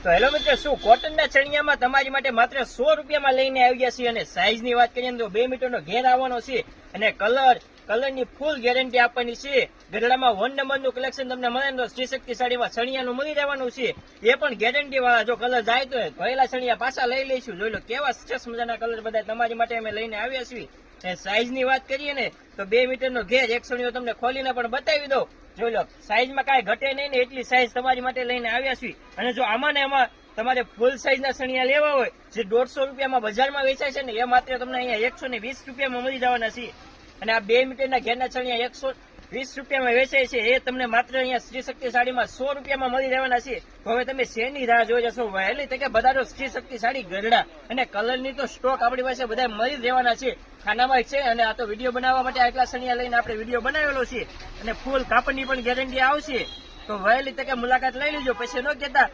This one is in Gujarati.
તો હેલો મિત્રો, શું કોટનના ચણિયામાં તમારી માટે માત્ર 100 રૂપિયામાં લઈને આવી ગયા છીએ. અને સાઈઝની વાત કરીએ તો 2 મીટરનો ઘેર આવવાનો છે અને કલરની ફૂલ ગેરંટી આપવાની છે. ગઢડામાં 1 નંબરનું કલેક્શન તમને મળે તો શ્રી શક્તિ સાડીમાં ચણિયાનું મળી રહેવાનું છે, એ પણ ગેરંટી વાળા. જો કલર જાય તો ભરેલા ચણિયા પાછા લઈ લઈશું. જોઈ લો કેવા સરસ મજાના કલર બધા તમારી માટે અમે લઈને આવ્યા છીએ. સાઈઝની વાત કરીએ ને તો 2 મીટરનો ઘેર, એક ચણિયો તમને ખોલીને પણ બતાવી દો. જોઈ લો સાઈઝમાં કાંઈ ઘટે નહીં ને એટલી સાઈઝ તમારી માટે લઈને આવ્યા છીએ. અને જો આમાં ને આમાં તમારે ફૂલ સાઈઝના ચણિયા લેવા હોય જે 150 રૂપિયામાં બજારમાં વેચાય છે ને, એ માત્ર તમને અહીંયા 120 રૂપિયામાં મળી જવાના છે. અને આ 2 મીટરના ઘેરના ચણિયા 120 રૂપિયામાં વેચાય છે, એ તમને માત્ર અહીંયા શ્રી શક્તિ સાડીમાં 100 રૂપિયામાં મળી રહેવાના છે. તો હવે તમે શેરની રાહ જોઈ જશો? વહેલી તકે બધા શ્રી શક્તિ સાડી ગઢડા. અને કલરની તો સ્ટોક આપણી પાસે બધા મળી રહેવાના છે, ખાનામાં છે. અને આ તો વિડીયો બનાવવા માટે આટલા ચણિયા લઈને આપણે વિડીયો બનાવેલો છે. અને ફૂલ કાપડની પણ ગેરંટી આવશે. તો વહેલી તકે મુલાકાત લઈ લેજો, પછી ન કહેતા